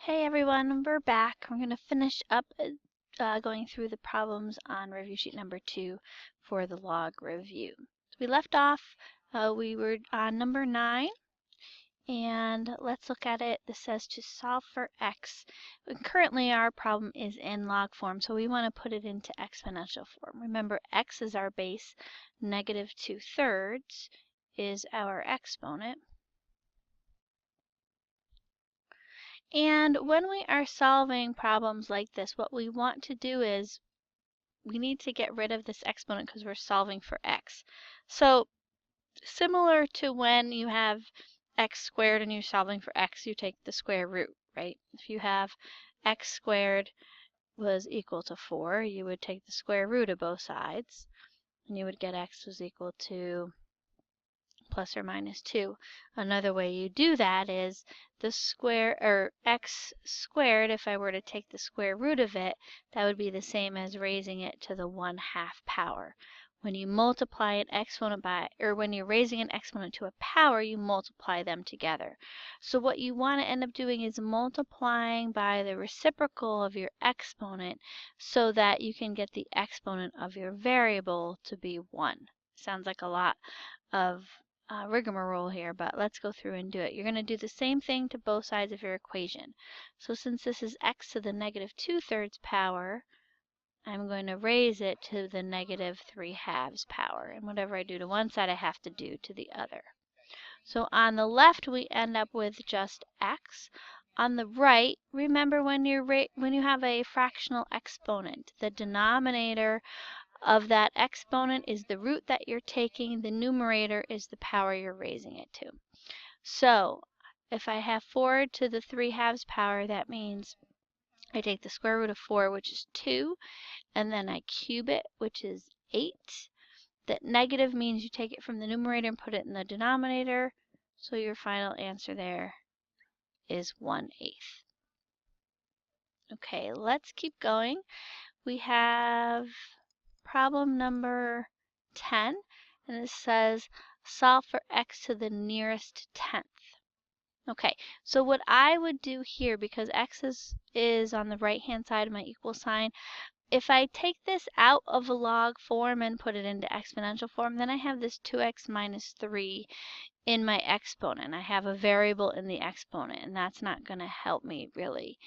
Hey everyone, we're back. We're going to finish up going through the problems on review sheet number 2 for the log review. So we left off, we were on number 9, and let's look at it. This says to solve for x. And currently our problem is in log form, so we want to put it into exponential form. Remember, x is our base, negative 2/3 is our exponent. And when we are solving problems like this, what we want to do is we need to get rid of this exponent because we're solving for x. So similar to when you have x squared and you're solving for x, you take the square root, right? If you have x squared was equal to 4, you would take the square root of both sides, and you would get x was equal to plus or minus 2. Another way you do that is the square, or x squared, if I were to take the square root of it, that would be the same as raising it to the 1/2 power. When you multiply an exponent by, or when you're raising an exponent to a power, you multiply them together. So what you want to end up doing is multiplying by the reciprocal of your exponent so that you can get the exponent of your variable to be 1. Sounds like a lot of rigmarole here, but let's go through and do it. You're going to do the same thing to both sides of your equation. So since this is x to the negative 2/3 power, I'm going to raise it to the negative 3/2 power. And whatever I do to one side, I have to do to the other. So on the left, we end up with just x. On the right, remember when you have a fractional exponent, the denominator of that exponent is the root that you're taking. The numerator is the power you're raising it to. So if I have 4 to the 3/2 power, that means I take the square root of 4, which is 2, and then I cube it, which is 8. That negative means you take it from the numerator and put it in the denominator. So your final answer there is 1/8. Okay, let's keep going. We have problem number 10, and it says solve for x to the nearest 10th. Okay, so what I would do here, because x is on the right hand side of my equal sign, if I take this out of a log form and put it into exponential form, then I have this 2x minus 3 in my exponent. I have a variable in the exponent, and that's not going to help me really.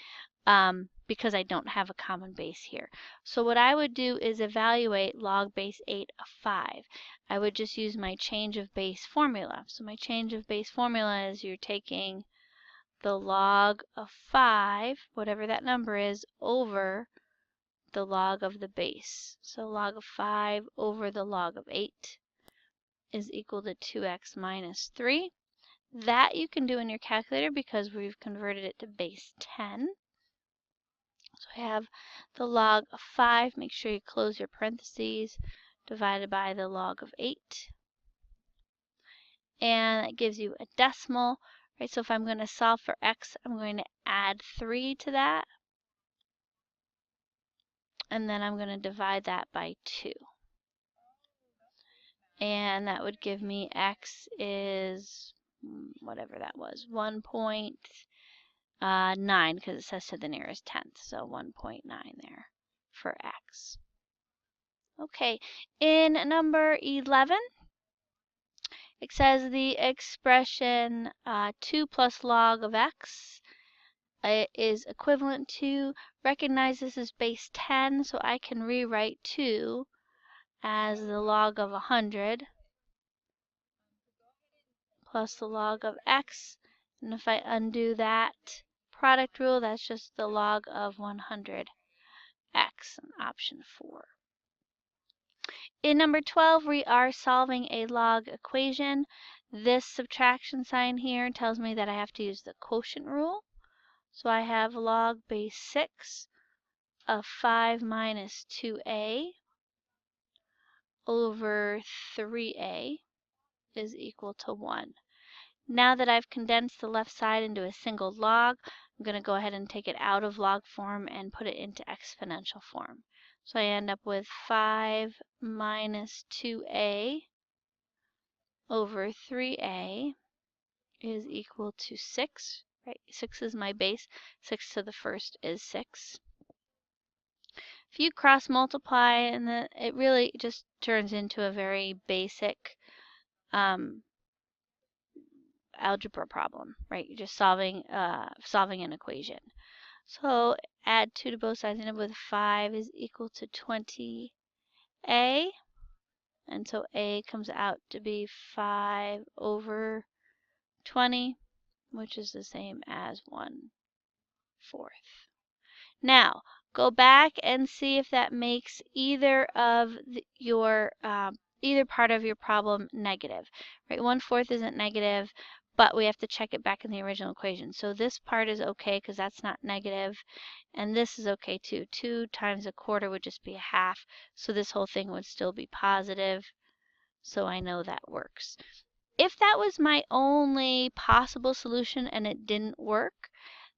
Because I don't have a common base here. So what I would do is evaluate log base 8 of 5. I would just use my change of base formula. So my change of base formula is you're taking the log of 5, whatever that number is, over the log of the base. So log of 5 over the log of 8 is equal to 2x minus 3. That you can do in your calculator because we've converted it to base 10. So I have the log of 5, make sure you close your parentheses, divided by the log of 8. And it gives you a decimal, right? So if I'm going to solve for x, I'm going to add 3 to that. And then I'm going to divide that by 2. And that would give me x is, whatever that was, 1.9, because it says to the nearest 10th. So 1.9 there for x. Okay, in number 11, it says the expression 2 plus log of x is equivalent to, recognize this is base 10, so I can rewrite 2 as the log of 100 plus the log of x. And if I undo that product rule, that's just the log of 100x, option 4. In number 12, we are solving a log equation. This subtraction sign here tells me that I have to use the quotient rule. So I have log base 6 of 5 minus 2a over 3a is equal to 1. Now that I've condensed the left side into a single log, I'm going to go ahead and take it out of log form and put it into exponential form. So I end up with 5 minus 2a over 3a is equal to 6, right? 6 is my base. 6 to the first is 6. If you cross multiply, and it really just turns into a very basic algebra problem, right? You're just solving an equation. So add 2 to both sides, end up with 5 is equal to 20a. And so a comes out to be 5 over 20, which is the same as 1/4. Now, go back and see if that makes either of either part of your problem negative. Right? 1/4 isn't negative, but we have to check it back in the original equation. So this part is okay because that's not negative, and this is okay too. 2 times 1/4 would just be 1/2, so this whole thing would still be positive. So I know that works. If that was my only possible solution and it didn't work,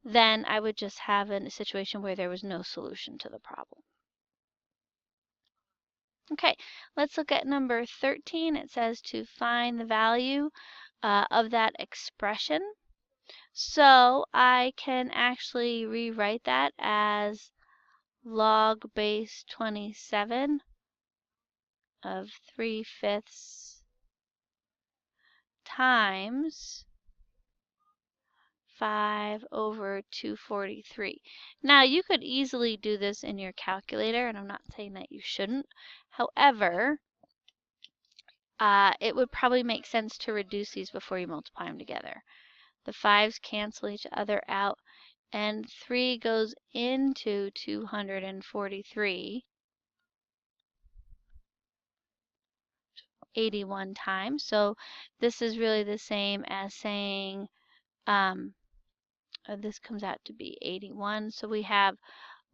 then I would just have a situation where there was no solution to the problem. Okay, let's look at number 13. It says to find the value of that expression. So I can actually rewrite that as log base 27 of 3/5 times 5 over 243. Now, you could easily do this in your calculator, and I'm not saying that you shouldn't. However, it would probably make sense to reduce these before you multiply them together. The 5's cancel each other out, and 3 goes into 243 81 times. So this is really the same as saying this comes out to be 81. So we have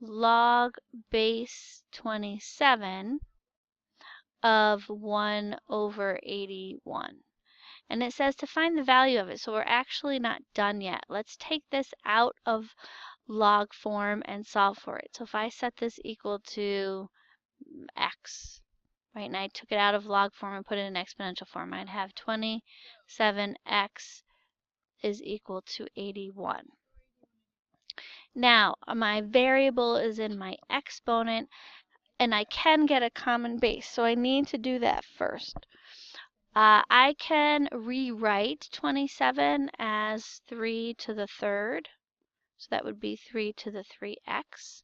log base 27 of 1 over 81. And it says to find the value of it. So we're actually not done yet. Let's take this out of log form and solve for it. So if I set this equal to x, right, and I took it out of log form and put it in exponential form, I'd have 27x is equal to 81. Now, my variable is in my exponent, and I can get a common base, so I need to do that first. I can rewrite 27 as 3 to the third, so that would be 3 to the 3x.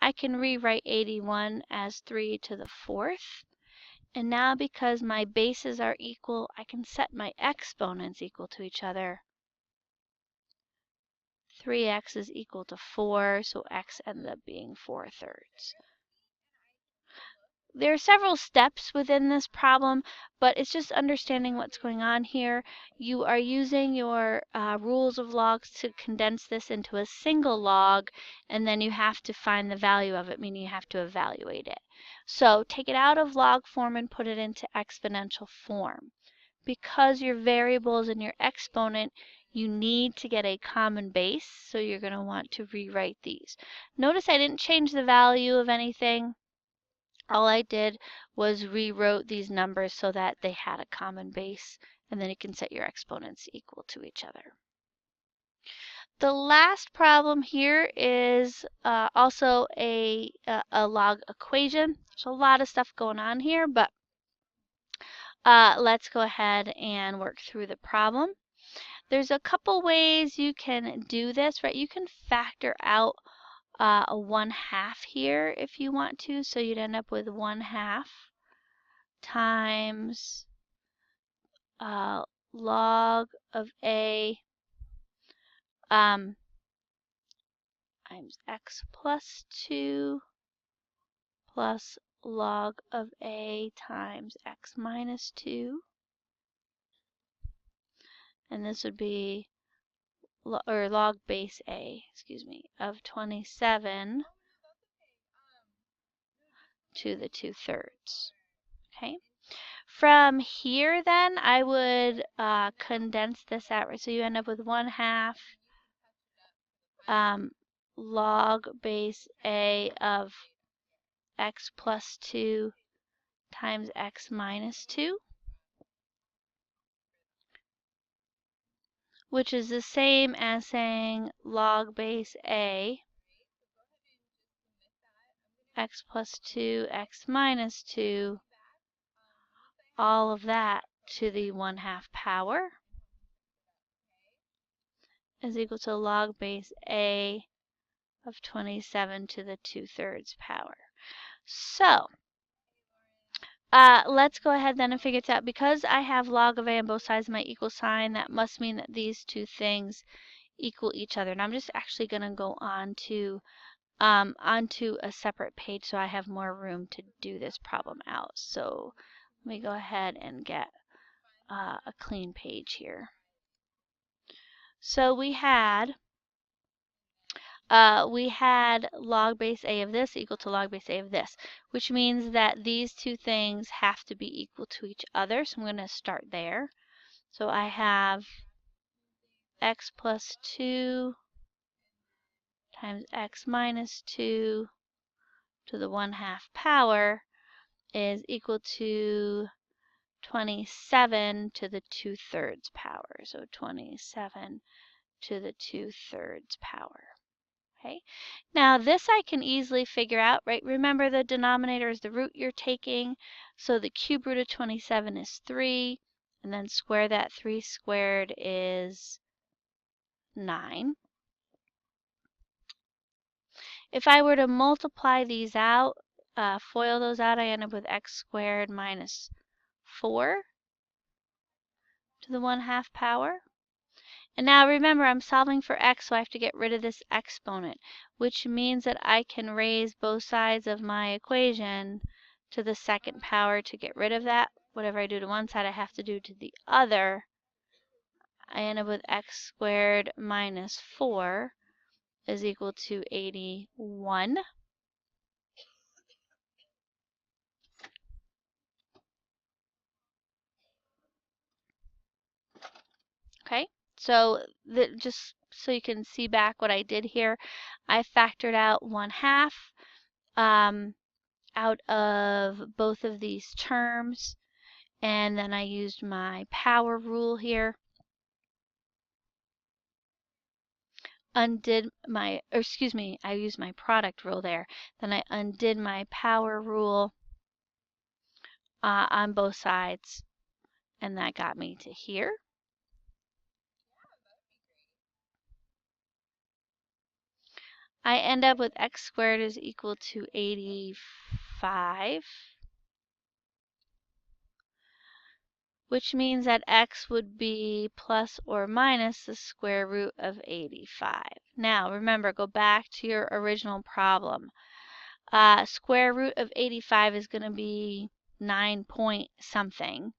I can rewrite 81 as 3 to the fourth, and now because my bases are equal, I can set my exponents equal to each other. 3x is equal to 4, so x ends up being 4/3. There are several steps within this problem, but it's just understanding what's going on here. You are using your rules of logs to condense this into a single log, and then you have to find the value of it, meaning you have to evaluate it. So take it out of log form and put it into exponential form. Because your variable is in your exponent, you need to get a common base, so you're going to want to rewrite these. Notice I didn't change the value of anything. All I did was rewrote these numbers so that they had a common base, and then you can set your exponents equal to each other. The last problem here is also a log equation. There's a lot of stuff going on here, but let's go ahead and work through the problem. There's a couple ways you can do this, right? You can factor out a 1/2 here if you want to, so you'd end up with 1/2 times log of a times x plus 2 plus log of a times x minus 2. And this would be log base a, of 27 to the 2/3. Okay. From here, then, I would condense this out, right? So you end up with 1/2 log base a of x plus 2 times x minus 2. which is the same as saying log base A, x plus 2, x minus 2, all of that to the 1/2 power is equal to log base A of 27 to the 2/3 power. So, let's go ahead then and figure it out. Because I have log of A on both sides of my equal sign, that must mean that these two things equal each other. And I'm just actually going to go on to onto a separate page so I have more room to do this problem out. So let me go ahead and get a clean page here. So we had log base A of this equal to log base A of this, which means that these two things have to be equal to each other. So I'm going to start there. So I have x plus 2 times x minus 2 to the 1/2 power is equal to 27 to the 2/3 power. So 27 to the 2/3 power. Okay. Now this I can easily figure out, right? Remember the denominator is the root you're taking. So the cube root of 27 is 3. And then square that. 3 squared is 9. If I were to multiply these out, FOIL those out, I end up with x squared minus 4 to the 1/2 power. And now remember, I'm solving for x, so I have to get rid of this exponent, which means that I can raise both sides of my equation to the 2nd power to get rid of that. Whatever I do to one side, I have to do to the other. I end up with x squared minus 4 is equal to 81. Okay, so just so you can see back what I did here, I factored out 1/2 out of both of these terms, and then I used my power rule here. I used my product rule there. Then I undid my power rule on both sides, and that got me to here. I end up with x squared is equal to 85, which means that x would be plus or minus the square root of 85. Now, remember, go back to your original problem. Square root of 85 is going to be 9 point something.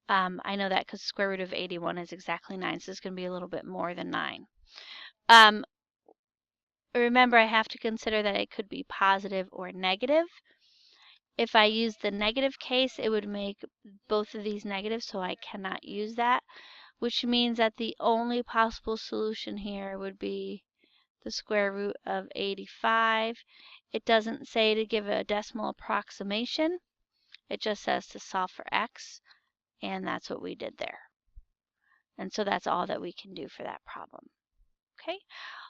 I know that because square root of 81 is exactly 9, so it's going to be a little bit more than 9. Remember, I have to consider that it could be positive or negative. If I use the negative case, it would make both of these negative, so I cannot use that, which means that the only possible solution here would be the square root of 85. It doesn't say to give a decimal approximation. It just says to solve for x, and that's what we did there. And so that's all that we can do for that problem. Okay,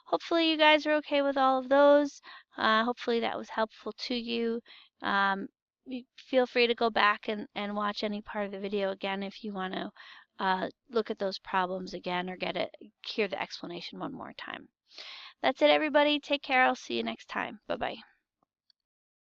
hopefully you guys are okay with all of those. Hopefully that was helpful to you. Feel free to go back and watch any part of the video again if you want to look at those problems again or hear the explanation one more time. That's it, everybody. Take care. I'll see you next time. Bye-bye.